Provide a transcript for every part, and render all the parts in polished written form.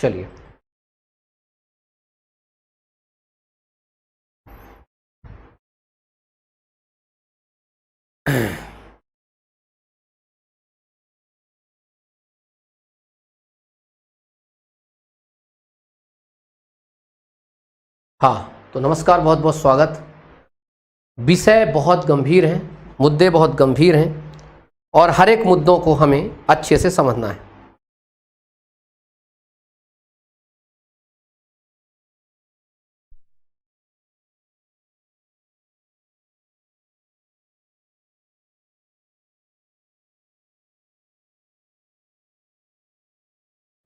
चलिए हाँ, तो नमस्कार, बहुत बहुत स्वागत। विषय बहुत गंभीर हैं, मुद्दे बहुत गंभीर हैं और हर एक मुद्दों को हमें अच्छे से समझना है।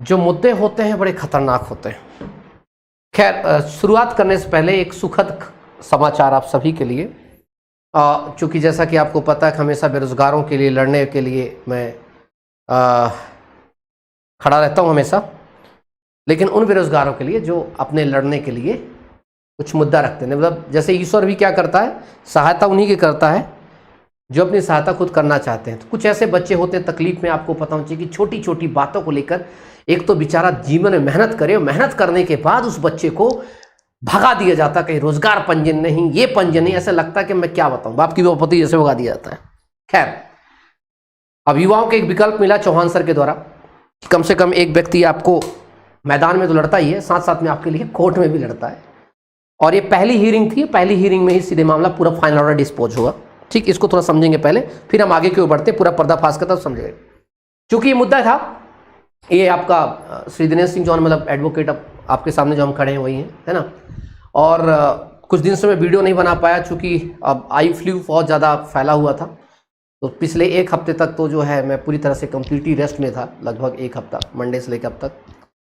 जो मुद्दे होते हैं बड़े खतरनाक होते हैं। खैर, शुरुआत करने से पहले एक सुखद समाचार आप सभी के लिए। चूँकि जैसा कि आपको पता है कि हमेशा बेरोजगारों के लिए लड़ने के लिए मैं खड़ा रहता हूं हमेशा, लेकिन उन बेरोजगारों के लिए जो अपने लड़ने के लिए कुछ मुद्दा रखते हैं। मतलब जैसे ईश्वर भी क्या करता है, सहायता उन्हीं की करता है जो अपनी सहायता खुद करना चाहते हैं। तो कुछ ऐसे बच्चे होते हैं तकलीफ में, आपको पता होना चाहिए कि छोटी छोटी बातों को लेकर एक तो बेचारा जीवन में मेहनत करे और मेहनत करने के बाद उस बच्चे को भगा दिया जाता, कहीं रोजगार पंजीयन नहीं, ये पंजीयन नहीं, ऐसा लगता है कि मैं क्या बताऊं, बाप की बेपत्ती जैसे भगा दिया जाता है। खैर, अब युवाओं को एक विकल्प मिला चौहान सर के द्वारा, कम से कम एक व्यक्ति आपको मैदान में तो लड़ता ही है, साथ साथ में आपके लिए कोर्ट में भी लड़ता है। और ये पहली हीयरिंग थी, पहली हीयरिंग में ही सीधे मामला पूरा फाइनल ऑर्डर डिस्पोज हुआ। ठीक, इसको थोड़ा समझेंगे पहले, फिर हम आगे की ओर बढ़ते, पूरा पर्दाफाश का तब समझेंगे। चूंकि ये मुद्दा था, ये आपका श्री दिनेश सिंह जॉन, मतलब एडवोकेट, आपके सामने जो हम खड़े हैं वही हैं, है ना। और कुछ दिन से मैं वीडियो नहीं बना पाया, चूँकि अब आई फ्लू बहुत ज़्यादा फैला हुआ था, तो पिछले एक हफ्ते तक तो जो है मैं पूरी तरह से कम्प्लीटली रेस्ट में था, लगभग एक हफ्ता, मंडे से लेकर अब तक।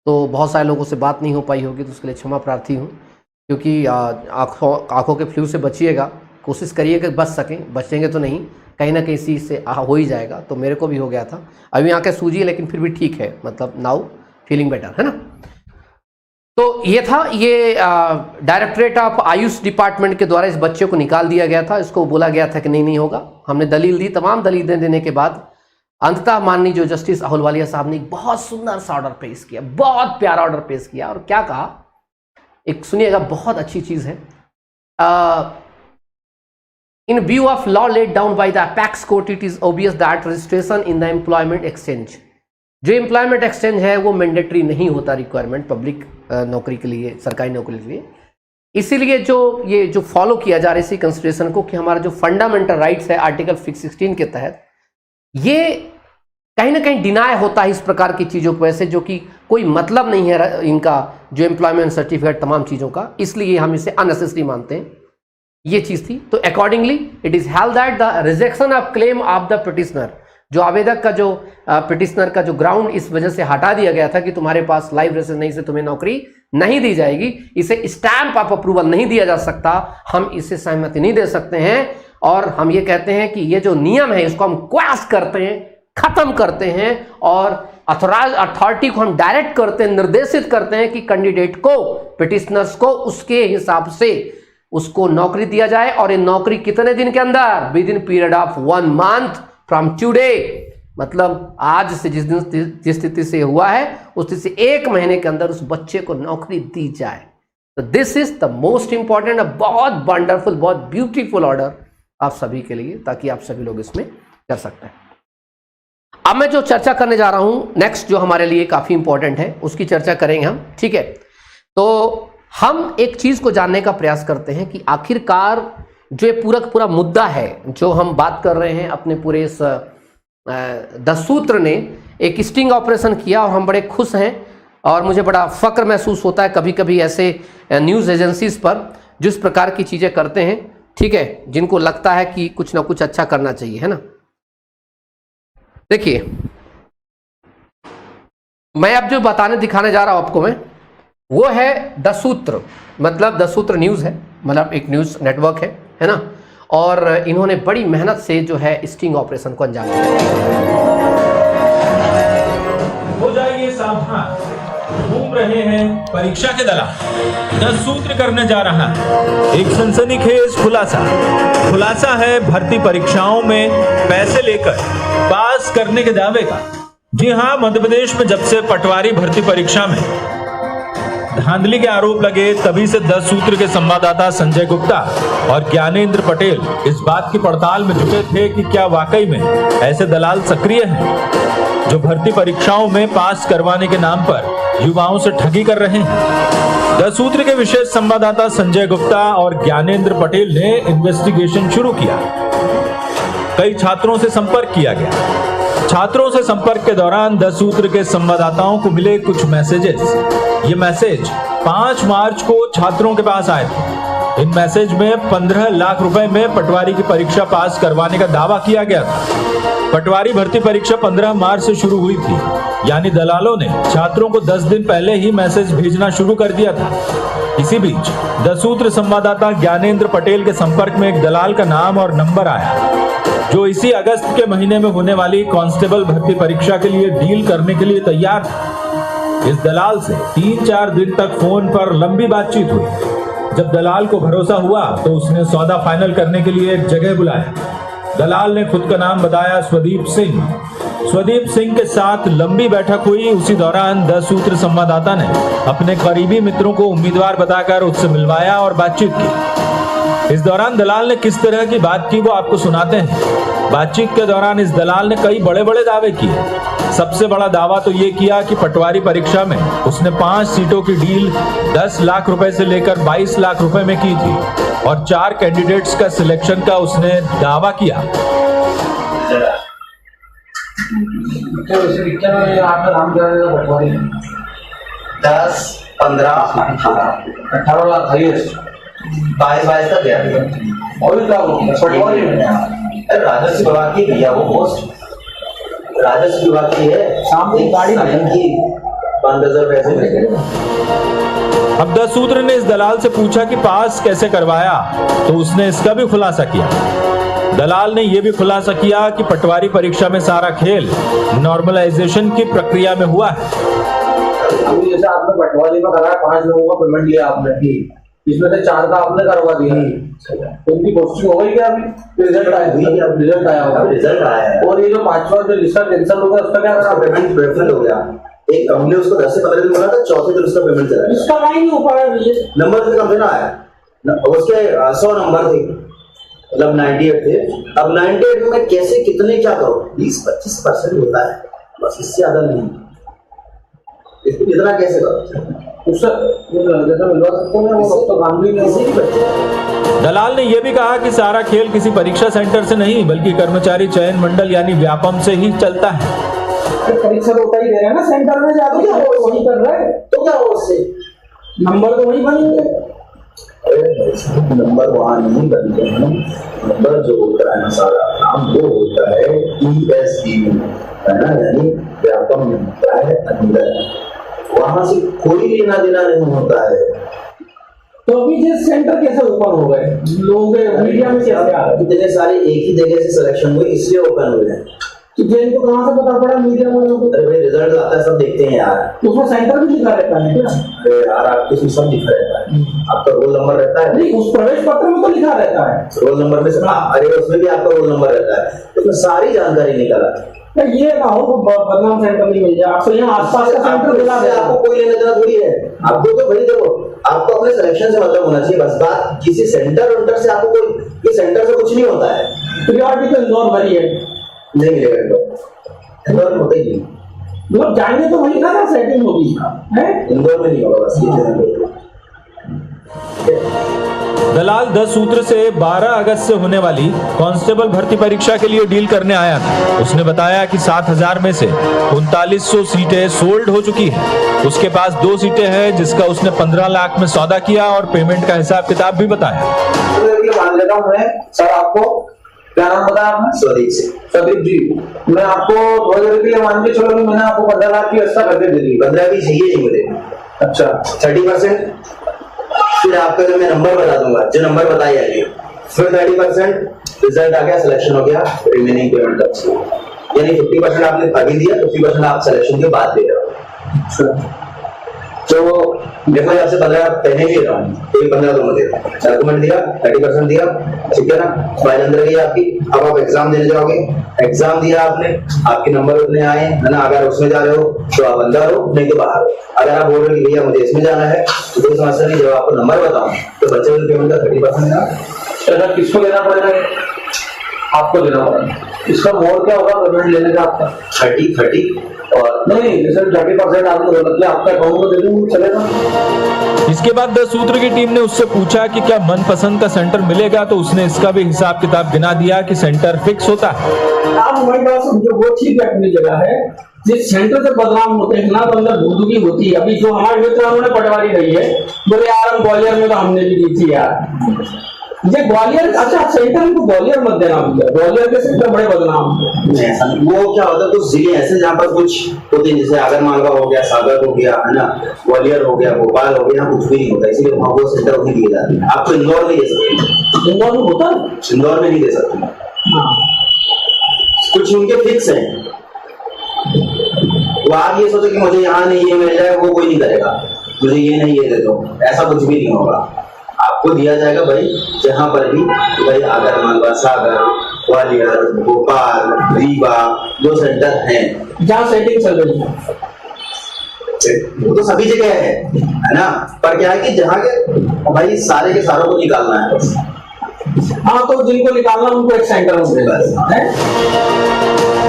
तो बहुत सारे लोगों से बात नहीं हो पाई होगी, तो उसके लिए क्षमा प्रार्थी हूँ। क्योंकि आँखों के फ्लू से बचिएगा, कोशिश करिए कि बच सकें, बचेंगे तो नहीं, कहीं ना कहीं चीज़ से हो ही जाएगा। तो मेरे को भी हो गया था, अभी आँखें सूजी है लेकिन फिर भी ठीक है, मतलब नाउ फीलिंग बेटर, है ना। तो ये था, ये डायरेक्टरेट ऑफ आयुष डिपार्टमेंट के द्वारा इस बच्चे को निकाल दिया गया था। इसको बोला गया था कि नहीं होगा। हमने दलील दी, तमाम दलीलें देने के बाद अंततः माननीय जो जस्टिस अहलूवालिया साहब ने एक बहुत सुंदर सा ऑर्डर पेश किया, बहुत प्यारा ऑर्डर पेश किया। और क्या कहा, एक सुनिएगा, बहुत अच्छी चीज़ है। In view of law laid down by the apex court, it is obvious that registration in the employment exchange, जो एम्प्लॉयमेंट एक्सचेंज है वो मैंडेटरी नहीं होता, रिक्वायरमेंट पब्लिक नौकरी के लिए, सरकारी नौकरी के लिए। इसीलिए जो फॉलो किया जा रहा है इसी कंसिडरेशन को कि हमारा जो फंडामेंटल राइट्स है आर्टिकल 16 के तहत, ये कहीं ना कहीं डिनाय होता है इस प्रकार की चीज़ों की वजह से, जो कि कोई मतलब नहीं है इनका, जो एम्प्लॉयमेंट सर्टिफिकेट तमाम चीज़ों का, इसलिए हम इसे अननेसेसरी मानते हैं। ये चीज़ थी। तो accordingly it is held that the rejection of claim of the petitioner, जो आवेदक का, जो पिटिशनर का जो ग्राउंड इस वजह से हटा दिया गया था कि तुम्हारे पास लाइव रेसिडेंस नहीं से तुम्हें नौकरी नहीं दी जाएगी, इसे स्टैंप ऑफ अप्रूवल नहीं दिया जा सकता, हम इसे सहमति नहीं दे सकते हैं। और हम ये कहते हैं कि ये जो नियम है इसको हम क्वैश करते हैं, खत्म करते हैं, और अथॉराइज अथॉरिटी को हम डायरेक्ट करते हैं, निर्देशित करते हैं कि कैंडिडेट को, पिटिशनर्स को उसके हिसाब से उसको नौकरी दिया जाए। और ये नौकरी कितने दिन के अंदर, with in period of 1 month from today, मतलब आज से जिस स्थिति से हुआ है उस स्थिति से 1 महीने के अंदर उस बच्चे को नौकरी दी जाए। तो this is the most important, बहुत वंडरफुल, बहुत ब्यूटीफुल ऑर्डर आप सभी के लिए, ताकि आप सभी लोग इसमें कर सकते हैं। अब मैं जो चर्चा करने जा रहा हूं नेक्स्ट, जो हमारे लिए काफी इंपॉर्टेंट है, उसकी चर्चा करेंगे हम। ठीक है, तो हम एक चीज को जानने का प्रयास करते हैं कि आखिरकार जो ये पूरा मुद्दा है जो हम बात कर रहे हैं, अपने पूरे इस 10 सूत्र ने एक स्टिंग ऑपरेशन किया और हम बड़े खुश हैं और मुझे बड़ा फक्र महसूस होता है कभी कभी ऐसे न्यूज़ एजेंसीज पर जिस प्रकार की चीज़ें करते हैं, ठीक है, जिनको लगता है कि कुछ ना कुछ अच्छा करना चाहिए, है ना। देखिए, मैं अब जो दिखाने जा रहा हूं आपको, मैं वो है 10 सूत्र, मतलब 10 सूत्र न्यूज़ है, मतलब एक न्यूज़ नेटवर्क है ना। और इन्होंने बड़ी मेहनत से जो है स्टिंग ऑपरेशन को अंजाम दिया। हो जाइए सावधान, घूम रहे हैं परीक्षा के दलाल, 10 सूत्र करने जा रहा है एक सनसनीखेज खुलासा है भर्ती परीक्षाओं में पैसे लेकर पास करने के दावे का। जी हां, मध्य प्रदेश में जब से पटवारी भर्ती परीक्षा में धांधली के आरोप लगे, तभी से 10 सूत्र के संवाददाता संजय गुप्ता और ज्ञानेंद्र पटेल इस बात की पड़ताल में जुटे थे कि क्या वाकई में ऐसे दलाल सक्रिय हैं जो भर्ती परीक्षाओं में पास करवाने के नाम पर युवाओं से ठगी कर रहे हैं। 10 सूत्र के विशेष संवाददाता संजय गुप्ता और ज्ञानेंद्र पटेल ने इन्वेस्टिगेशन शुरू किया। कई छात्रों से संपर्क किया गया। छात्रों से संपर्क के दौरान 10 सूत्र के संवाददाताओं को मिले कुछ मैसेजेस। ये मैसेज 5 मार्च को छात्रों के पास आए थे। इन मैसेज में 15 लाख रुपए में पटवारी की परीक्षा पास करवाने का दावा किया गया था। पटवारी भर्ती परीक्षा 15 मार्च से शुरू हुई थी, यानी दलालों ने छात्रों को 10 दिन पहले ही मैसेज भेजना शुरू कर दिया था। इसी बीच 10 सूत्र संवाददाता ज्ञानेंद्र पटेल के संपर्क में एक दलाल का नाम और नंबर आया, जो इसी अगस्त के महीने में होने वाली कांस्टेबल भर्ती परीक्षा के लिए डील करने के लिए तैयार था। इस दलाल से 3-4 दिन तक फोन पर लंबी बातचीत हुई। जब दलाल को भरोसा हुआ तो उसने सौदा फाइनल करने के लिए एक जगह बुलाया। दलाल ने खुद का नाम बताया, स्वदीप सिंह। स्वदीप सिंह के साथ लंबी बैठक हुई। उसी दौरान 10 सूत्र संवाददाता ने अपने करीबी मित्रों को उम्मीदवार बताकर उससे मिलवाया और बातचीत की। इस दौरान दलाल ने किस तरह की बात की वो आपको सुनाते हैं। बातचीत के दौरान इस दलाल ने कई बड़े बड़े दावे किए। सबसे बड़ा दावा तो ये किया कि पटवारी परीक्षा में उसने 5 सीटों की डील 10 लाख रुपए से लेकर 22 लाख रुपए में की थी और 4 कैंडिडेट्स का सिलेक्शन का उसने दावा किया। आपका नाम क्या है? पटवारी 10, 15, 18 लाख हाईएस्ट 22 तक गया। और क्या पटवारी में राजस्व विभाग की भैया वो पोस्ट राजस्व विभाग की है। शाम को गाड़ी की 5,000 पैसे। अब 10 सूत्र ने इस दलाल से पूछा कि पास कैसे करवाया, तो उसने इसका भी खुलासा किया। दलाल ने यह भी खुलासा किया कि पटवारी परीक्षा में सारा खेल नॉर्मलाइजेशन की प्रक्रिया में हुआ है। अभी जैसे आपने पटवारी में करा 5 लोगों का पेमेंट लिया आपने, इसमें से 4 का आपने करवा दिया, तो उनकी पोस्टिंग हो गई क्या? अभी रिजल्ट आया होगा। रिजल्ट आया है। और ये जो 5वां जो लिस्ट कैंसिल हो गया उसका क्या करा? पेमेंट रेफरेंस हो गया। एक कंपनी उसको 10 से 15 दिन बोला था, चौथे दिन उसका पेमेंट चला। इसका नहीं हो पाया। नंबर से कम से ना आया, उसके 100 नंबर थे, मतलब 98 थे। अब 98 में कैसे कितने क्या करो, 20-25% होता है बस, इससे ज्यादा नहीं। इसको इतना कैसे करो? दलाल ने यह भी कहा कि सारा खेल किसी परीक्षा सेंटर से नहीं बल्कि कर्मचारी चयन मंडल यानी व्यापम से ही चलता है। परीक्षा तो उठा ही दे रहे हैं ना सेंटर में जाकर, क्या वही कर रहे हैं, तो क्या हो उससे नंबर तो वही बनेंगे। नंबर वहां नहीं बनते हैं। नंबर जो होता है ना, सारा नाम वो होता है ESE है ना, यानी व्यापम होता है अंदर, वहां से कोई लेना देना नहीं होता है। तो अभी ये सेंटर कैसे ओपन हो गए? लोग मीडिया में कैसे आ गए? इतने सारे एक ही जगह से सिलेक्शन हुए इसलिए ओपन हुए हैं। तो इनको कहाँ से पता पड़ा मीडिया में? अरे भाई रिजल्ट आता है, सब देखते हैं यार। उसमें सेंटर भी लिखा रहता है क्या? अरे यार आपको उसमें सब लिखा रहता है, आपका रोल नंबर रहता है। नहीं, उस प्रवेश पत्र में तो लिखा रहता है रोल नंबर में। अरे उसमें भी आपका रोल नंबर रहता है, उसमें सारी जानकारी निकल आती है। ये ना हो तो बदनाम सेंटर नहीं मिल जाए आपको, यहाँ आसपास का सेंटर मिला है, आपको कोई लेने देना थोड़ी है। आपको तो भाई देखो, आपको अपने सिलेक्शन से मतलब होना चाहिए बस। बात किसी सेंटर से आपको कोई, ये सेंटर से कुछ नहीं होता है। प्रियोरिटी तो इंदौर भरी है, नहीं मिलेगा इंदौर में, होता ही नहीं। मतलब जाएंगे तो वही ना सेटिंग होगी है, इंदौर में नहीं होगा बस ये। दलाल 10 सूत्र से 12 अगस्त से होने वाली कांस्टेबल भर्ती परीक्षा के लिए डील करने आया था। उसने बताया कि 7,000 में से 3900 सीटें सोल्ड हो चुकी हैं। उसके पास 2 सीटें हैं जिसका उसने 15 लाख में सौदा किया और पेमेंट का हिसाब किताब भी बताया। मान लेता हूँ मैं सर, आपको क्या नाम बताया आपने? स्वदीप सिंह। स्वदीप जी, मैं आपको 2000 के लिए मान के चलो, मैंने आपको 15 लाख की व्यवस्था करके दे दी। 15 भी चाहिए नहीं मुझे। अच्छा 30%, फिर आपका जो मैं नंबर बता दूंगा, जो नंबर बताई जाएगी, फिर 30% रिजल्ट आ गया, सिलेक्शन हो गया, रिमेनिंग पेमेंट तक। यानी 50% आपने अभी दिया, 50% आप सिलेक्शन के बाद दे रहे हो। तो देखो आपसे 15 पहले भी रहा हूँ, कोई 15 दोनों दे रहा हूँ, डॉक्यूमेंट दिया 30% दिया, ठीक है ना, फाइल अंदर गई आपकी। अब आप एग्जाम देने जाओगे, एग्जाम दिया आपने, आपके नंबर उतने आए है ना, अगर उसमें जा रहे हो तो आप अंदर हो, नहीं तो बाहर हो। अगर आप बोल रहे हो कि भैया मुझे इसमें जाना है तो कोई समस्या नहीं, जब आपको नंबर बताऊं तो बच्चे वाले पेमेंट का 30% देना। सर किसको देना पड़ेगा? आपको देना पड़ेगा। इसका मोड क्या होगा पेमेंट लेने का आपका? 30 और नहीं जैसे 30% आपको मतलब आपका अकाउंट में दे दूँ चलेगा? इसके बाद 10 सूत्र की टीम ने उससे पूछा कि क्या मनपसंद का सेंटर मिलेगा, तो उसने इसका भी हिसाब किताब गिना दिया कि सेंटर फिक्स होता है। आप हमारी बात समझो, वो ठीक है अपनी जगह है। जिस सेंटर से बदनाम होते हैं ना तो अंदर भूदुकी होती है। अभी जो हमारे मित्र उन्होंने पटवारी रही है, बोले यार हम ग्वालियर में तो हमने भी दी थी यार। ये ग्वालियर, अच्छा सेंटर को ग्वालियर मत देना भैया, ग्वालियर के सेंटर बड़े बदनाम है। वो क्या होता है, कुछ जिले ऐसे जहाँ पर कुछ होते हैं, जैसे आगरमालवा हो गया, सागर हो गया, है ना, ग्वालियर हो गया, भोपाल हो गया, कुछ भी नहीं होता, इसलिए वहाँ वो सेंटर नहीं दिए जाते हैं। आपको इंदौर में दे सकते हैं, इंदौर में होता है, इंदौर में नहीं दे सकते। हाँ कुछ उनके फिक्स है, वो आप ये सोचो कि मुझे यहाँ नहीं ये मिल जाए, वो कोई नहीं करेगा, मुझे ये नहीं ये दे दो, ऐसा कुछ भी नहीं होगा। आपको दिया जाएगा भाई जहां पर भी, भाई आगरमालवा, सागर, ग्वालियर, भोपाल, रीवा जो सेंटर हैं, जहाँ सेटिंग चल रही है वो तो सभी जगह है ना, पर क्या है कि जहाँ के भाई सारे के सारों को निकालना है बस। हाँ तो जिनको निकालना उनको एक सेंटर में देना है।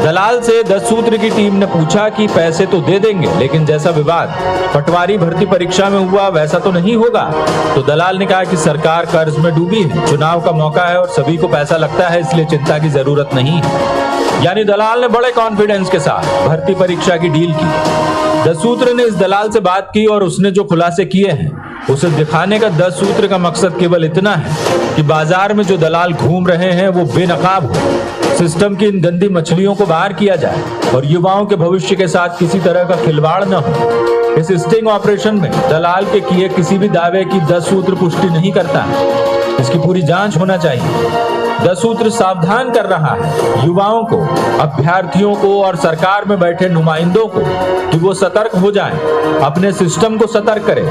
दलाल से 10 सूत्र की टीम ने पूछा कि पैसे तो दे देंगे, लेकिन जैसा विवाद पटवारी भर्ती परीक्षा में हुआ वैसा तो नहीं होगा। तो दलाल ने कहा कि सरकार कर्ज में डूबी है, चुनाव का मौका है और सभी को पैसा लगता है, इसलिए चिंता की जरूरत नहीं है। यानी दलाल ने बड़े कॉन्फिडेंस के साथ भर्ती परीक्षा की डील की। 10 सूत्र ने इस दलाल से बात की और उसने जो खुलासे किए हैं उसे दिखाने का 10 सूत्र का मकसद केवल इतना है कि बाजार में जो दलाल घूम रहे हैं वो बेनकाब हो, सिस्टम की इन गंदी मछलियों को बाहर किया जाए और युवाओं के भविष्य के साथ किसी तरह का खिलवाड़ न हो। इस स्टिंग ऑपरेशन में दलाल के किए किसी भी दावे की 10 सूत्र पुष्टि नहीं करता है, इसकी पूरी जांच होना चाहिए। 10 सूत्र सावधान कर रहा है युवाओं को, अभ्यर्थियों को और सरकार में बैठे नुमाइंदों को कि वो सतर्क हो जाएं, अपने सिस्टम को सतर्क करें,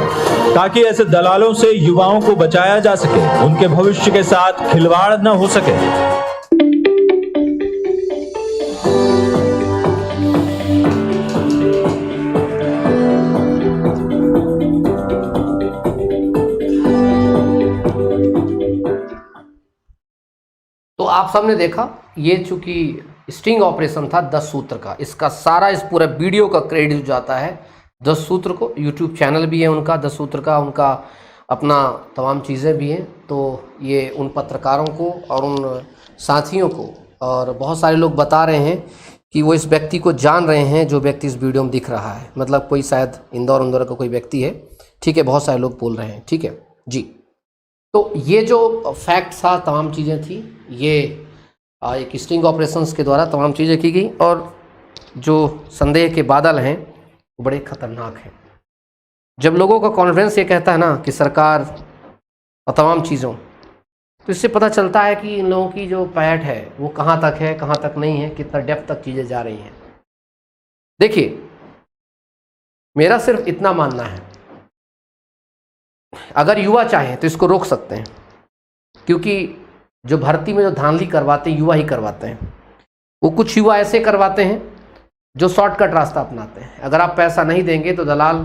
ताकि ऐसे दलालों से युवाओं को बचाया जा सके, उनके भविष्य के साथ खिलवाड़ न हो सके। तो आप सबने देखा, ये चूंकि स्टिंग ऑपरेशन था 10 सूत्र का, इसका सारा इस पूरे वीडियो का क्रेडिट जाता है 10 सूत्र को। यूट्यूब चैनल भी है उनका 10 सूत्र का, उनका अपना तमाम चीज़ें भी हैं। तो ये उन पत्रकारों को और उन साथियों को, और बहुत सारे लोग बता रहे हैं कि वो इस व्यक्ति को जान रहे हैं जो व्यक्ति इस वीडियो में दिख रहा है, मतलब कोई शायद इंदौर का कोई व्यक्ति है, ठीक है, बहुत सारे लोग बोल रहे हैं, ठीक है जी। तो ये जो फैक्ट था, तमाम चीज़ें थी, ये एक स्टिंग ऑपरेशंस के द्वारा तमाम चीज़ें की गई, और जो संदेह के बादल हैं वो बड़े खतरनाक हैं। जब लोगों का कॉन्फिडेंस ये कहता है ना कि सरकार और तमाम चीज़ों, तो इससे पता चलता है कि इन लोगों की जो पैठ है वो कहाँ तक है, कहाँ तक नहीं है, कितना डेप्थ तक चीज़ें जा रही हैं। देखिए, मेरा सिर्फ इतना मानना है, अगर युवा चाहें तो इसको रोक सकते हैं, क्योंकि जो भर्ती में जो धांधली करवाते हैं युवा ही करवाते हैं। वो कुछ युवा ऐसे करवाते हैं जो शॉर्टकट रास्ता अपनाते हैं। अगर आप पैसा नहीं देंगे तो दलाल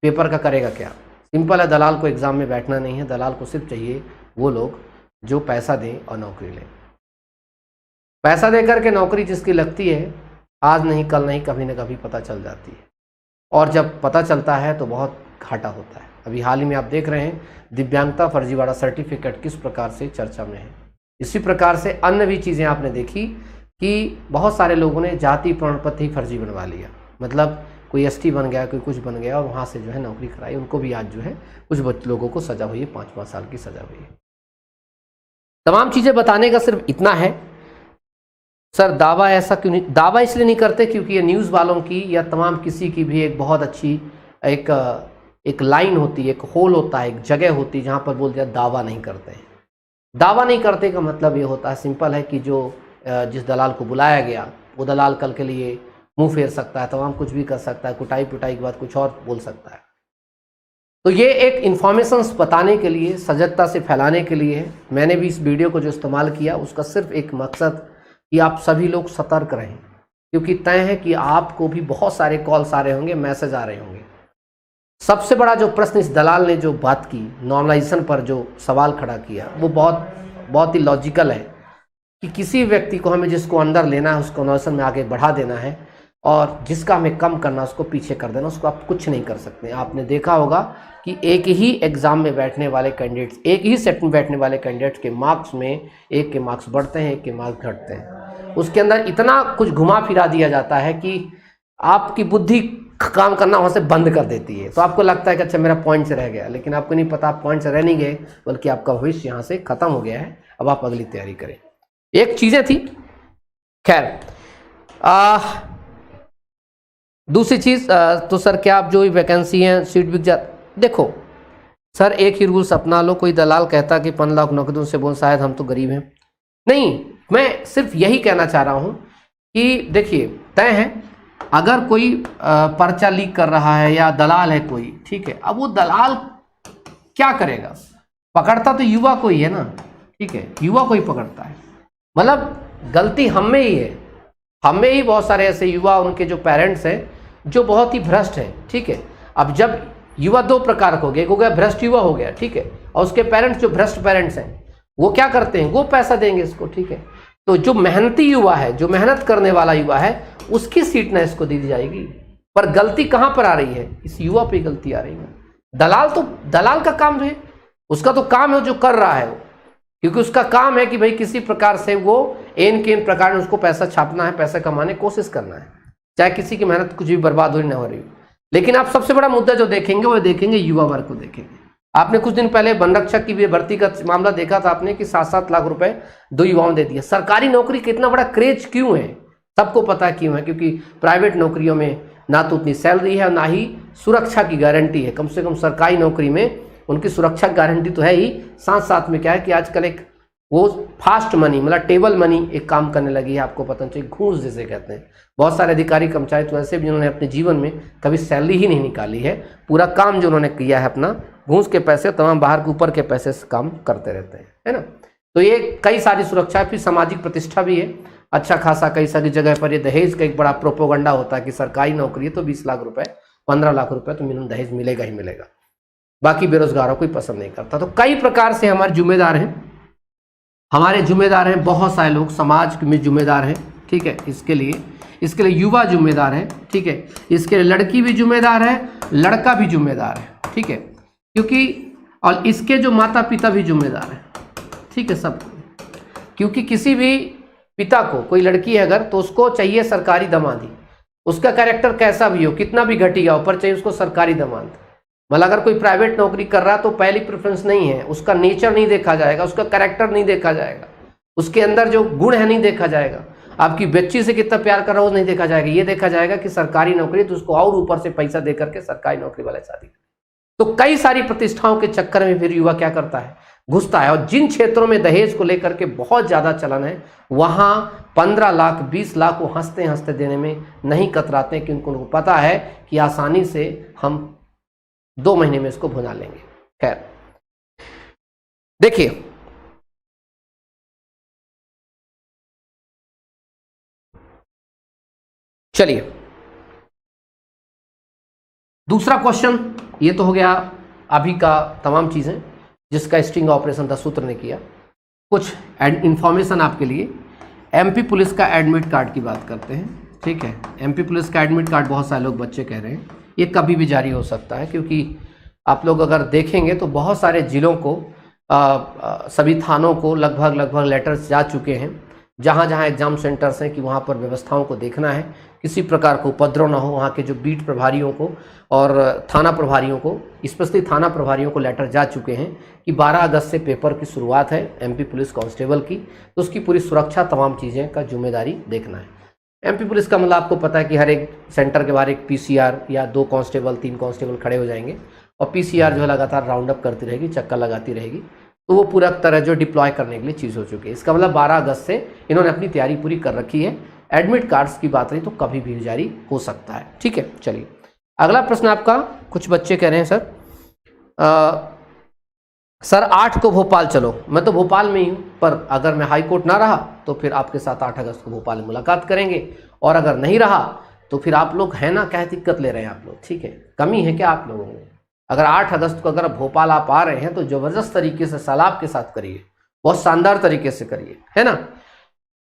पेपर का करेगा क्या? सिंपल है, दलाल को एग्ज़ाम में बैठना नहीं है, दलाल को सिर्फ चाहिए वो लोग जो पैसा दें और नौकरी लें। पैसा दे करके नौकरी जिसकी लगती है, आज नहीं कल नहीं कभी न कभी पता चल जाती है, और जब पता चलता है तो बहुत घाटा होता है। अभी हाल ही में आप देख रहे हैं दिव्यांगता फर्जीवाड़ा सर्टिफिकेट किस प्रकार से चर्चा में है। इसी प्रकार से अन्य भी चीज़ें आपने देखी कि बहुत सारे लोगों ने जाति प्रमाण पत्र ही फर्जी बनवा लिया, मतलब कोई एसटी बन गया, कोई कुछ बन गया और वहाँ से जो है नौकरी कराई। उनको भी आज जो है कुछ लोगों को सज़ा हुई है, 5-5 साल की सज़ा हुई है। तमाम चीज़ें बताने का सिर्फ इतना है। सर दावा ऐसा क्यों नहीं, दावा इसलिए नहीं करते क्योंकि ये न्यूज़ वालों की या तमाम किसी की भी एक बहुत अच्छी एक लाइन होती है, एक होल होता है, एक जगह होती है जहाँ पर बोल दिया दावा नहीं करते। दावा नहीं करते का मतलब ये होता है, सिंपल है कि जो जिस दलाल को बुलाया गया वो दलाल कल के लिए मुंह फेर सकता है, तमाम कुछ भी कर सकता है, कुटाई पुटाई के बाद कुछ और बोल सकता है। तो ये एक इन्फॉर्मेशन बताने के लिए, सजगता से फैलाने के लिए मैंने भी इस वीडियो को जो इस्तेमाल किया, उसका सिर्फ एक मकसद कि आप सभी लोग सतर्क रहें, क्योंकि तय है कि आपको भी बहुत सारे कॉल्स आ रहे होंगे, मैसेज आ रहे होंगे। सबसे बड़ा जो प्रश्न इस दलाल ने जो बात की, नॉर्मलाइजेशन पर जो सवाल खड़ा किया, वो बहुत ही लॉजिकल है कि किसी व्यक्ति को हमें जिसको अंदर लेना है उसको नॉर्मलाइजेशन में आगे बढ़ा देना है, और जिसका हमें कम करना उसको पीछे कर देना, उसको आप कुछ नहीं कर सकते। आपने देखा होगा कि एक ही एग्ज़ाम में बैठने वाले कैंडिडेट्स, एक ही सेट में बैठने वाले कैंडिडेट्स के मार्क्स में एक के मार्क्स बढ़ते हैं, एक के मार्क्स घटते हैं। उसके अंदर इतना कुछ घुमा फिरा दिया जाता है कि आपकी बुद्धि काम करना वहाँ से बंद कर देती है। तो आपको लगता है कि अच्छा मेरा पॉइंट्स रह गया, लेकिन आपको नहीं पता आप पॉइंट्स रह नहीं गए, बल्कि आपका भविष्य यहाँ से ख़त्म हो गया है। अब आप अगली तैयारी करें। एक चीज़ें थी, खैर दूसरी चीज़ तो सर क्या आप जो वैकेंसी हैं सीट बिक जा, देखो सर एक ही रूल्स अपना लो। कोई दलाल कहता कि 5 लाख नौकरियों से बोल शायद हम तो गरीब हैं, नहीं, मैं सिर्फ यही कहना चाह रहा हूँ कि देखिए तय है, अगर कोई पर्चा लीक कर रहा है या दलाल है कोई, ठीक है, अब वो दलाल क्या करेगा, पकड़ता तो युवा को ही है ना, ठीक है, युवा को ही पकड़ता है। मतलब गलती हम में ही है, हम में ही बहुत सारे ऐसे युवा, उनके जो पेरेंट्स हैं जो बहुत ही भ्रष्ट हैं, ठीक है। अब जब युवा 2 प्रकार का हो गया, एक हो गया भ्रष्ट युवा हो गया, ठीक है, और उसके पेरेंट्स जो भ्रष्ट पेरेंट्स हैं वो क्या करते हैं, वो पैसा देंगे इसको, ठीक है। तो जो मेहनती युवा है, जो मेहनत करने वाला युवा है, उसकी सीट ना इसको दी जाएगी। पर गलती कहाँ पर आ रही है, इस युवा पे गलती आ रही है। दलाल का काम है, उसका तो काम है जो कर रहा है, क्योंकि उसका काम है कि भाई किसी प्रकार से वो एन के इन प्रकार में उसको पैसा छापना है, पैसा कमाने की कोशिश करना है, चाहे किसी की मेहनत कुछ भी बर्बाद हो रही ना हो रही हो। लेकिन आप सबसे बड़ा मुद्दा जो देखेंगे वो देखेंगे युवा वर्ग को देखेंगे। आपने कुछ दिन पहले वन रक्षक की भी भर्ती का मामला देखा था आपने कि 7-7 लाख रुपए 2 युवाओं दे दिए। सरकारी नौकरी का इतना बड़ा क्रेज क्यों है, सबको पता क्यों है, क्योंकि प्राइवेट नौकरियों में ना तो उतनी सैलरी है और ना ही सुरक्षा की गारंटी है। कम से कम सरकारी नौकरी में उनकी सुरक्षा गारंटी तो है ही, साथ साथ में क्या है कि आजकल एक वो फास्ट मनी, मतलब टेबल मनी एक काम करने लगी है, आपको पता चाहिए, घूस जिसे कहते हैं। बहुत सारे अधिकारी कर्मचारी तो ऐसे भी जिन्होंने अपने जीवन में कभी सैलरी ही नहीं निकाली है, पूरा काम जो उन्होंने किया है अपना घूस के पैसे, तमाम बाहर के ऊपर के पैसे से काम करते रहते हैं, है ना। तो ये कई सारी सुरक्षा, फिर सामाजिक प्रतिष्ठा भी है अच्छा खासा। कई सारी जगह पर ये दहेज का एक बड़ा प्रोपोगंडा होता है कि सरकारी नौकरी है तो 20 लाख रुपए 15 लाख रुपए तो मिनिमम दहेज मिलेगा ही मिलेगा, बाकी बेरोजगारों को पसंद नहीं करता। तो कई प्रकार से हमारे जिम्मेदार हैं, बहुत सारे लोग समाज में जिम्मेदार हैं, ठीक है। इसके लिए युवा जिम्मेदार है, ठीक है। इसके लिए लड़की भी जिम्मेदार है, लड़का भी जिम्मेदार है, ठीक है, क्योंकि और इसके जो माता पिता भी जिम्मेदार है, ठीक है, सब। क्योंकि किसी भी पिता को, कोई लड़की है अगर, तो उसको चाहिए सरकारी दामादी, उसका कैरेक्टर कैसा भी हो, कितना भी घटिया हो, पर चाहिए उसको सरकारी दामाद। मतलब अगर कोई प्राइवेट नौकरी कर रहा तो पहली प्रेफरेंस नहीं है, उसका नेचर नहीं देखा जाएगा, उसका कैरेक्टर नहीं देखा जाएगा, उसके अंदर जो गुण है नहीं देखा जाएगा, आपकी बच्ची से कितना प्यार कर रहा हो नहीं देखा जाएगा, ये देखा जाएगा कि सरकारी नौकरी, तो उसको और ऊपर से पैसा दे करके सरकारी नौकरी वाले शादी। तो कई सारी प्रतिष्ठाओं के चक्कर में फिर युवा क्या करता है, घुसता है। और जिन क्षेत्रों में दहेज को लेकर के बहुत ज़्यादा चलन है, वहाँ 15 लाख 20 लाख वो हंसते हंसते देने में नहीं कतराते, क्योंकि उनको पता है कि आसानी से हम 2 महीने में इसको भुना लेंगे। खैर देखिए, चलिए दूसरा क्वेश्चन, ये तो हो गया अभी का तमाम चीजें जिसका स्टिंग ऑपरेशन था सूत्र ने किया। कुछ इंफॉर्मेशन आपके लिए, एमपी पुलिस का एडमिट कार्ड की बात करते हैं, ठीक है। एमपी पुलिस का एडमिट कार्ड बहुत सारे लोग बच्चे कह रहे हैं, ये कभी भी जारी हो सकता है, क्योंकि आप लोग अगर देखेंगे तो बहुत सारे जिलों को सभी थानों को लगभग लेटर्स जा चुके हैं, जहाँ जहाँ एग्जाम सेंटर्स हैं कि वहाँ पर व्यवस्थाओं को देखना है, किसी प्रकार को उपद्रव ना हो। वहाँ के जो बीट प्रभारियों को और थाना प्रभारियों को, स्पेशली थाना प्रभारियों को लेटर जा चुके हैं कि 12 अगस्त से पेपर की शुरुआत है एमपी पुलिस कांस्टेबल की, तो उसकी पूरी सुरक्षा तमाम चीज़ें का जिम्मेदारी देखना है। एमपी पुलिस का मतलब आपको पता है कि हर एक सेंटर के बाहर एक पीसीआर या 2 कांस्टेबल 3 कांस्टेबल खड़े हो जाएंगे, और पीसीआर जो है लगातार राउंड अप करती रहेगी, चक्कर लगाती रहेगी। तो वो पूरा तरह जो डिप्लॉय करने के लिए चीज़ हो चुकी है। इसका मतलब 12 अगस्त से इन्होंने अपनी तैयारी पूरी कर रखी है। एडमिट कार्ड्स की बात रही तो कभी भी जारी हो सकता है, ठीक है। चलिए अगला प्रश्न आपका, कुछ बच्चे कह रहे हैं सर सर 8 को भोपाल चलो, मैं तो भोपाल में ही हूँ, पर अगर मैं हाई कोर्ट ना रहा तो फिर आपके साथ 8 अगस्त को भोपाल में मुलाकात करेंगे, और अगर नहीं रहा तो फिर आप लोग है ना, क्या दिक्कत ले रहे हैं आप लोग, ठीक है, कमी है क्या आप लोगों में? अगर 8 अगस्त को अगर भोपाल आप आ रहे हैं तो ज़बरदस्त तरीके से सलाब के साथ करिए, बहुत शानदार तरीके से करिए, है ना।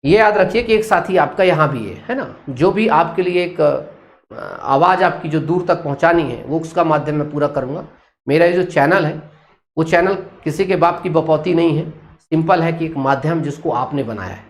ये याद रखिए कि एक साथी आपका यहाँ भी है ना, जो भी आपके लिए एक आवाज़ आपकी जो दूर तक पहुँचानी है वो उसका माध्यम मैं पूरा करूँगा। मेरा ये जो चैनल है वो चैनल किसी के बाप की बपौती नहीं है, सिंपल है कि एक माध्यम जिसको आपने बनाया है,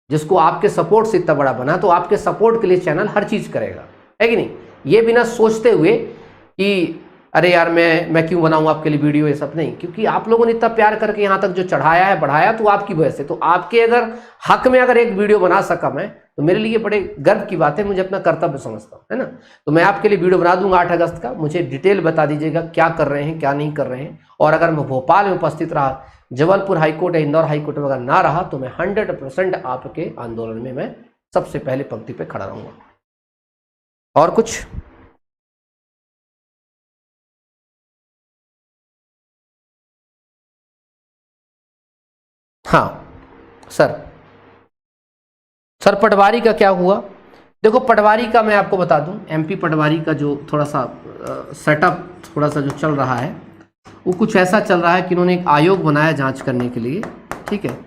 जिसको आपके सपोर्ट से इतना बड़ा बना, तो आपके सपोर्ट के लिए चैनल हर चीज़ करेगा, है कि नहीं। ये बिना सोचते हुए कि अरे यार मैं क्यों बनाऊँ आपके लिए वीडियो, ये सब नहीं, क्योंकि आप लोगों ने इतना प्यार करके यहाँ तक जो चढ़ाया है, बढ़ाया, तो आपकी वजह से, तो आपके अगर हक में अगर एक वीडियो बना सका मैं, तो मेरे लिए बड़े गर्व की बात है, मुझे अपना कर्तव्य समझता हूँ, है ना। तो मैं आपके लिए वीडियो बना दूंगा 8 अगस्त का, मुझे डिटेल बता दीजिएगा क्या कर रहे हैं क्या नहीं कर रहे हैं, और अगर मैं भोपाल में उपस्थित रहा, जबलपुर हाईकोर्ट या इंदौर हाईकोर्ट में अगर ना रहा, तो मैं 100% आपके आंदोलन में मैं सबसे पहले पंक्ति पे खड़ा रहूंगा। और कुछ? हाँ सर पटवारी का क्या हुआ? देखो पटवारी का मैं आपको बता दूं, एमपी पटवारी का जो थोड़ा सा सेटअप थोड़ा सा जो चल रहा है वो कुछ ऐसा चल रहा है कि उन्होंने एक आयोग बनाया जांच करने के लिए, ठीक है,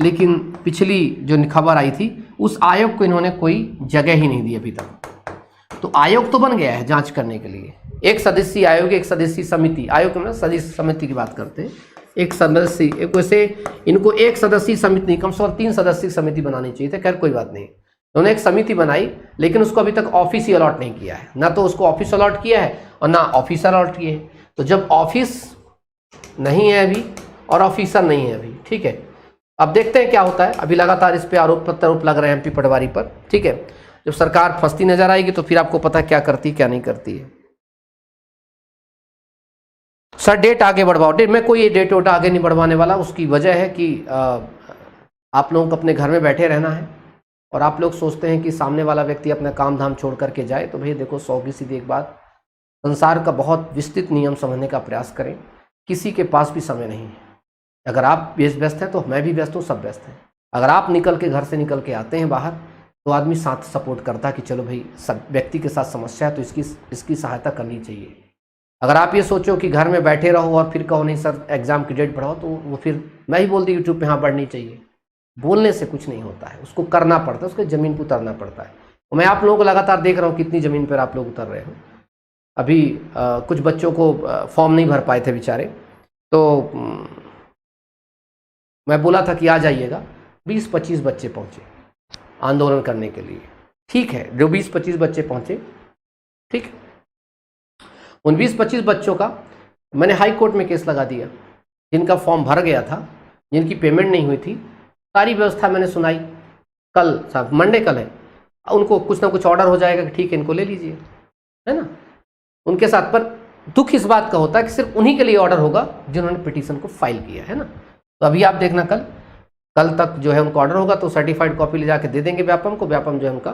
लेकिन पिछली जो खबर आई थी उस आयोग को इन्होंने कोई जगह ही नहीं दी अभी तक। तो आयोग तो बन गया है जांच करने के लिए, एक सदस्यीय आयोग, एक सदस्यीय समिति, आयोग में सदस्य समिति की बात करते हैं, एक सदस्य, एक वैसे इनको एक सदस्यीय समिति नहीं, कम से कम 3 सदस्यीय समिति बनानी चाहिए थी, खैर कोई बात नहीं। उन्होंने एक समिति बनाई, लेकिन उसको अभी तक ऑफिस ही अलॉट नहीं किया है, ना तो उसको ऑफिस अलॉट किया है और ना ऑफिसर अलॉट किए हैं। तो जब ऑफिस नहीं है अभी और ऑफिसर नहीं है अभी, ठीक है, अब देखते हैं क्या होता है। अभी लगातार इस पे आरोप प्रत्यारोप लग रहे हैं एमपी पटवारी पर, ठीक है। जब सरकार फंसती नजर आएगी तो फिर आपको पता क्या करती क्या नहीं करती है। सर डेट आगे बढ़वाओ, डेट मैं कोई डेट वोट आगे नहीं बढ़वाने वाला। उसकी वजह है कि आप लोगों को अपने घर में बैठे रहना है, और आप लोग सोचते हैं कि सामने वाला व्यक्ति अपना काम धाम छोड़ करके जाए। तो भैया देखो, 100 की सीधी एक बात, संसार का बहुत विस्तृत नियम समझने का प्रयास करें, किसी के पास भी समय नहीं है। अगर आप व्यस्त हैं तो मैं भी व्यस्त हूँ, सब व्यस्त हैं। अगर आप निकल के घर से निकल के आते हैं बाहर, तो आदमी साथ सपोर्ट करता है कि चलो भाई सब व्यक्ति के साथ समस्या है तो इसकी सहायता करनी चाहिए। अगर आप ये सोचो कि घर में बैठे रहो और फिर कहो नहीं सर एग्जाम की डेट बढ़ाओ, तो वो फिर मैं ही बोल दी यूट्यूब पे हाँ बढ़नी चाहिए। बोलने से कुछ नहीं होता है, उसको करना पड़ता है, उसको ज़मीन पर उतरना पड़ता है। मैं आप लोगों को लगातार देख रहा हूँ कितनी ज़मीन पर आप लोग उतर रहे हो। अभी कुछ बच्चों को फॉर्म नहीं भर पाए थे बेचारे, तो मैं बोला था कि आ जाइएगा, 20-25 बच्चे पहुँचे आंदोलन करने के लिए, ठीक है, जो 20-25 बच्चे पहुँचे, ठीक है। उन 20-25 बच्चों का मैंने हाई कोर्ट में केस लगा दिया, जिनका फॉर्म भर गया था, जिनकी पेमेंट नहीं हुई थी, सारी व्यवस्था मैंने सुनाई। कल साहब मंडे कल है, उनको कुछ ना कुछ ऑर्डर हो जाएगा कि ठीक है इनको ले लीजिए, है ना, उनके साथ। पर दुख इस बात का होता है कि सिर्फ उन्हीं के लिए ऑर्डर होगा जिन्होंने पिटीशन को फाइल किया है ना। तो अभी आप देखना कल तक जो है उनको ऑर्डर होगा तो सर्टिफाइड कॉपी ले जाके दे देंगे व्यापम को। व्यापम जो है उनका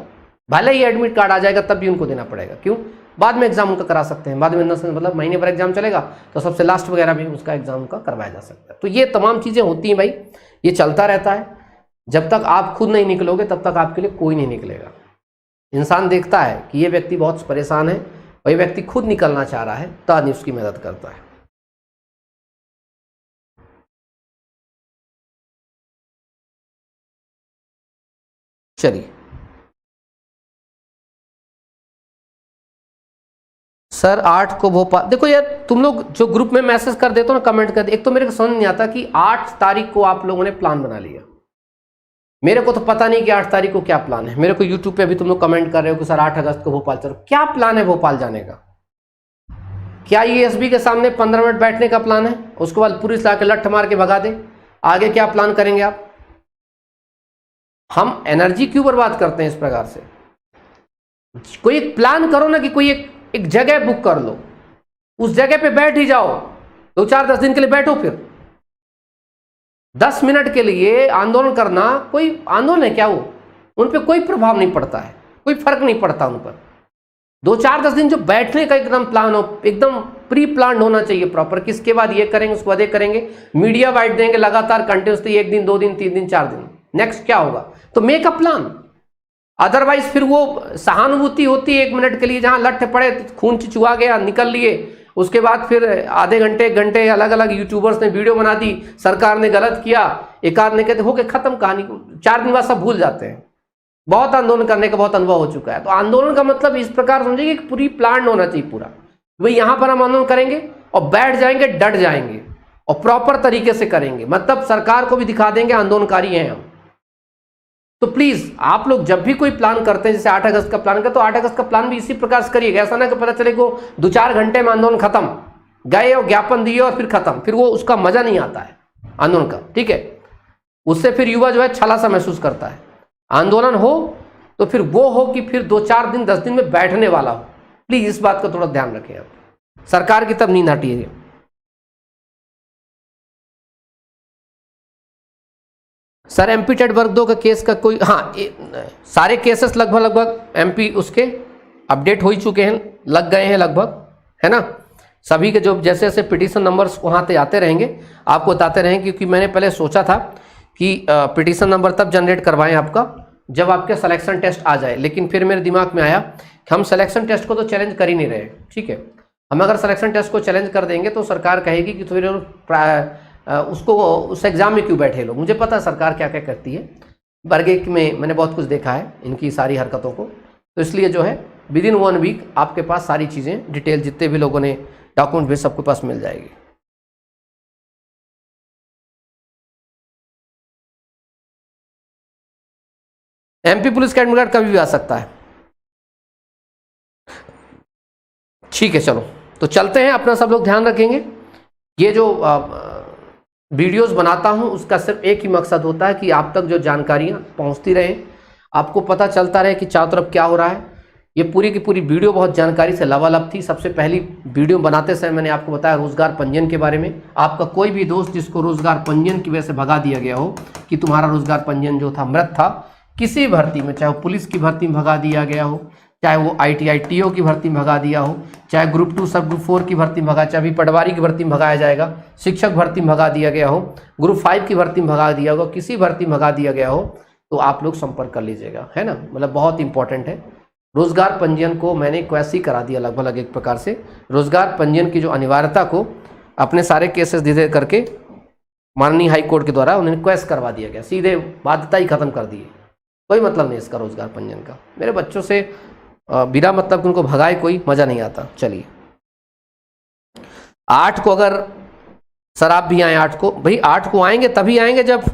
भले ही एडमिट कार्ड आ जाएगा तब भी उनको देना पड़ेगा, क्यों, बाद में एग्जाम उनका करा सकते हैं, बाद में मतलब महीने भर एग्जाम चलेगा तो सबसे लास्ट वगैरह भी उसका एग्जाम उनका करवाया जा सकता है। तो ये तमाम चीज़ें होती हैं भाई, ये चलता रहता है। जब तक आप खुद नहीं निकलोगे तब तक आपके लिए कोई नहीं निकलेगा। इंसान देखता है कि ये व्यक्ति बहुत परेशान है और ये व्यक्ति खुद निकलना चाह रहा है, तब उसकी मदद करता है। चलिए सर 8 को भोपाल, देखो यार तुम लोग जो ग्रुप में मैसेज कर देते हो ना, कमेंट कर दे, एक तो मेरे को समझ नहीं आता कि 8 तारीख को आप लोगों ने प्लान बना लिया। मेरे को तो पता नहीं कि 8 तारीख को क्या प्लान है। मेरे को यूट्यूब पे भी तुम लोग कमेंट कर रहे हो कि सर 8 अगस्त को भोपाल चलो, क्या प्लान है भोपाल जाने का? क्या ईएसबी के सामने 15 मिनट बैठने का प्लान है, उसके बाद पुलिस लाके लठ मार के भगा दे? आगे क्या प्लान करेंगे आप? हम एनर्जी क्यों बर्बाद करते हैं इस प्रकार से? कोई एक प्लान करो ना, कि कोई एक जगह बुक कर लो, उस जगह पे बैठ ही जाओ, 2-4-10 दिन के लिए बैठो। फिर 10 मिनट के लिए आंदोलन करना, कोई आंदोलन है क्या वो? उन पे कोई प्रभाव नहीं पड़ता है, कोई फर्क नहीं पड़ता उन पर। 2-4-10 दिन जो बैठने का एकदम प्लान हो, एकदम प्री प्लान होना चाहिए प्रॉपर, किसके बाद ये करेंगे, उसके बाद ये करेंगे, मीडिया वाइट देंगे लगातार कंटिन्यूसली, 1 दिन 2 दिन 3 दिन 4 दिन, नेक्स्ट क्या होगा? तो मेक अ प्लान। अदरवाइज फिर वो सहानुभूति होती है 1 मिनट के लिए, जहां लठ पड़े खून चिचुआ गया निकल लिए, उसके बाद फिर आधे घंटे घंटे अलग अलग यूट्यूबर्स ने वीडियो बना दी, सरकार ने गलत किया, एक आध ने कहते हो गए खत्म कहानी, 4 दिन बाद सब भूल जाते हैं। बहुत आंदोलन करने का बहुत अनुभव हो चुका है। तो आंदोलन का मतलब इस प्रकार समझिए कि पूरी प्लान होना चाहिए पूरा, भाई यहां पर हम आंदोलन करेंगे और बैठ जाएंगे, डट जाएंगे और प्रॉपर तरीके से करेंगे, मतलब सरकार को भी दिखा देंगे आंदोलनकारी हैं हम। तो प्लीज आप लोग जब भी कोई प्लान करते हैं, जैसे 8 अगस्त का प्लान करते, तो 8 अगस्त का प्लान भी इसी प्रकार से करिएगा। ऐसा ना कि पता चले को 2-4 घंटे में आंदोलन खत्म, गए और ज्ञापन दिए और फिर खत्म, फिर वो उसका मजा नहीं आता है आंदोलन का, ठीक है। उससे फिर युवा जो है छला सा महसूस करता है। आंदोलन हो तो फिर वो हो कि फिर 2-4 दिन 10 दिन में बैठने वाला हो। प्लीज इस बात का थोड़ा ध्यान रखें आप, सरकार की तब नींद हटिए। सर एमपी टेट वर्ग 2 का केस का कोई, हाँ सारे केसेस लगभग एमपी उसके अपडेट हो ही चुके हैं, लग गए हैं लगभग, है ना। सभी के जो जैसे जैसे पिटीशन नंबर्स वहाँ पे आते रहेंगे आपको बताते रहेंगे, क्योंकि मैंने पहले सोचा था कि पिटीशन नंबर तब जनरेट करवाएं आपका जब आपके सिलेक्शन टेस्ट आ जाए, लेकिन फिर मेरे दिमाग में आया कि हम सिलेक्शन टेस्ट को तो चैलेंज कर ही नहीं रहे, ठीक है। हम अगर सिलेक्शन टेस्ट को चैलेंज कर देंगे तो सरकार कहेगी कि फिर उसको उस एग्जाम में क्यों बैठे लोग। मुझे पता है सरकार क्या क्या करती है, वर्ग 1 में मैंने बहुत कुछ देखा है इनकी सारी हरकतों को, तो इसलिए जो है विदिन 1 वीक आपके पास सारी चीज़ें डिटेल जितने भी लोगों ने डॉक्यूमेंट भेज सबके पास मिल जाएगी। एमपी पुलिस का एडमिट कार्ड कभी भी आ सकता है, ठीक है। चलो तो चलते हैं, अपना सब लोग ध्यान रखेंगे। ये जो वीडियोस बनाता हूं उसका सिर्फ एक ही मकसद होता है कि आप तक जो जानकारियां पहुंचती रहें, आपको पता चलता रहे कि चारों तरफ क्या हो रहा है। ये पूरी की पूरी वीडियो बहुत जानकारी से लबालब थी। सबसे पहली वीडियो बनाते समय मैंने आपको बताया रोजगार पंजीयन के बारे में। आपका कोई भी दोस्त जिसको रोजगार पंजीयन की वजह से भगा दिया गया हो कि तुम्हारा रोजगार पंजीयन जो था मृत था, किसी भर्ती में, चाहे वो पुलिस की भर्ती में भगा दिया गया हो, चाहे वो ITI TO की भर्ती में भगा दिया हो, चाहे ग्रुप 2 सब ग्रुप 4 की भर्ती में भगा, चाहे अभी पटवारी की भर्ती में भगाया जाएगा, शिक्षक भर्ती में भगा दिया गया हो, ग्रुप 5 की भर्ती में भगा दिया होगा, किसी भर्ती में भगा दिया गया हो, तो आप लोग संपर्क कर लीजिएगा, है ना। मतलब बहुत इंपॉर्टेंट है। रोजगार पंजीयन को मैंने क्वेश्चन करा दिया लगभग एक प्रकार से। रोजगार पंजीयन की जो अनिवार्यता को अपने सारे केसेस धीरे करके माननीय हाई कोर्ट के द्वारा उन्हें क्वेश्चन करवा दिया गया, सीधे बाध्यता ही खत्म कर दी है। कोई मतलब नहीं इसका रोजगार पंजीयन का। मेरे बच्चों से बिना मतलब कि उनको भगाए कोई मजा नहीं आता। चलिए 8 को अगर सर आप भी आए 8 को, भाई 8 को आएंगे तभी आएंगे जब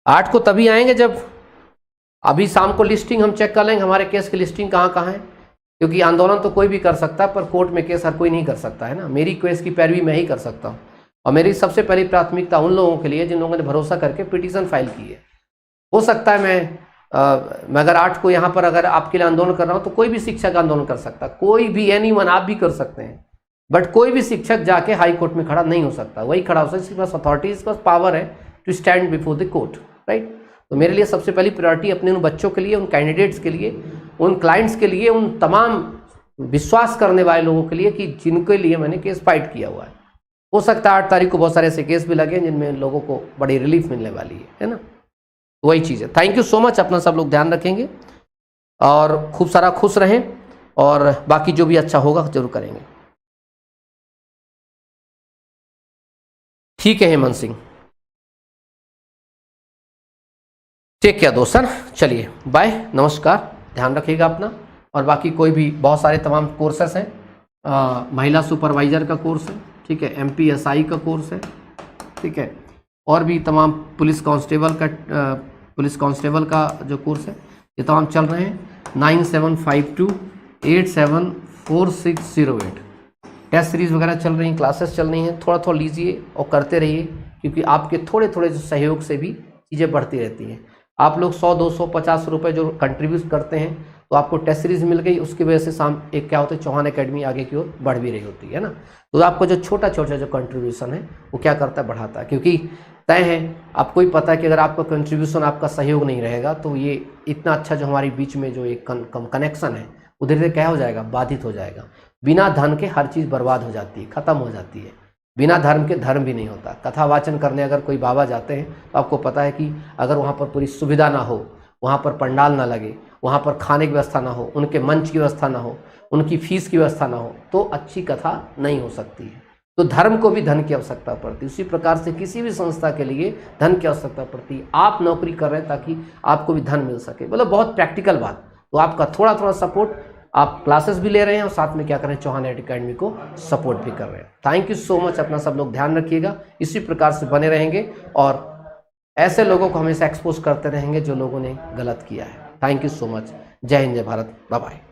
8 को तभी आएंगे जब अभी शाम को लिस्टिंग हम चेक कर लेंगे हमारे केस की लिस्टिंग कहाँ कहाँ है, क्योंकि आंदोलन तो कोई भी कर सकता है पर कोर्ट में केस हर कोई नहीं कर सकता है ना। मेरी केस की पैरवी मैं ही कर सकता हूँ और मेरी सबसे पहली प्राथमिकता उन लोगों के लिए जिन लोगों ने भरोसा करके पिटीशन फाइल की है। हो सकता है मैं अगर 8 को यहाँ पर अगर आपके लिए आंदोलन कर रहा हूँ तो कोई भी शिक्षक आंदोलन कर सकता, कोई भी एनीवन आप भी कर सकते हैं, बट कोई भी शिक्षक जाके हाई कोर्ट में खड़ा नहीं हो सकता। वही खड़ा हो सकता है जिसके पास अथॉरिटी, इसके पास पावर है to stand before the court, right. तो मेरे लिए सबसे पहली प्रायोरिटी अपने उन बच्चों के लिए, उन कैंडिडेट्स के लिए, उन क्लाइंट्स के लिए, उन तमाम विश्वास करने वाले लोगों के लिए कि जिनके लिए मैंने केस फाइट किया हुआ है। हो सकता है 8 तारीख को बहुत सारे ऐसे केस भी लगे जिनमें लोगों को बड़ी रिलीफ मिलने वाली है ना। वही चीज़ है। Thank you so much. अपना सब लोग ध्यान रखेंगे और खूब सारा खुश रहें और बाकी जो भी अच्छा होगा जरूर करेंगे। ठीक है हेमंत सिंह, टेक केयर दोस्तन। चलिए बाय, नमस्कार, ध्यान रखिएगा अपना। और बाकी कोई भी बहुत सारे तमाम कोर्सेस हैं। महिला सुपरवाइजर का कोर्स है, ठीक है, MPSI का कोर्स है, ठीक है, और भी तमाम पुलिस कांस्टेबल का जो कोर्स है ये तमाम चल रहे हैं। 9752874608 टेस्ट सीरीज़ वगैरह चल रही हैं, क्लासेस चल रही हैं। थोड़ा थोड़ा लीजिए और करते रहिए, क्योंकि आपके थोड़े थोड़े जो सहयोग से भी चीज़ें बढ़ती रहती हैं। आप लोग 100, 200, 50 रुपये जो कंट्रीब्यूट करते हैं तो आपको टेस्ट सीरीज मिल गई, उसकी वजह से शाम एक क्या होता है चौहान एकेडमी आगे की ओर बढ़ भी रही होती है ना। तो आपको जो छोटा छोटा जो कंट्रीब्यूशन है वो क्या करता है, बढ़ाता है, क्योंकि तय है आपको ही पता है कि अगर आपका कंट्रीब्यूशन, आपका सहयोग नहीं रहेगा तो ये इतना अच्छा जो हमारे बीच में जो एक कनेक्शन है वो धीरे धीरे क्या हो जाएगा, बाधित हो जाएगा। बिना धन के हर चीज़ बर्बाद हो जाती है, खत्म हो जाती है। बिना धर्म के धर्म भी नहीं होता। कथा वाचन करने अगर कोई बाबा जाते हैं तो आपको पता है कि अगर वहाँ पर पूरी सुविधा ना हो, वहाँ पर पंडाल ना लगे, वहाँ पर खाने की व्यवस्था ना हो, उनके मंच की व्यवस्था ना हो, उनकी फीस की व्यवस्था ना हो, तो अच्छी कथा नहीं हो सकती है। तो धर्म को भी धन की आवश्यकता पड़ती है। उसी प्रकार से किसी भी संस्था के लिए धन की आवश्यकता पड़ती है। आप नौकरी कर रहे हैं ताकि आपको भी धन मिल सके, मतलब बहुत प्रैक्टिकल बात। तो आपका थोड़ा थोड़ा सपोर्ट, आप क्लासेस भी ले रहे हैं और साथ में क्या कर रहे हैं, चौहान एकेडमी को सपोर्ट भी कर रहे हैं। Thank you so much. अपना सब लोग ध्यान रखिएगा, इसी प्रकार से बने रहेंगे और ऐसे लोगों को हमेशा एक्सपोज करते रहेंगे जो लोगों ने गलत किया है। Thank you so much. जय हिंद, जय भारत, बाय बाय।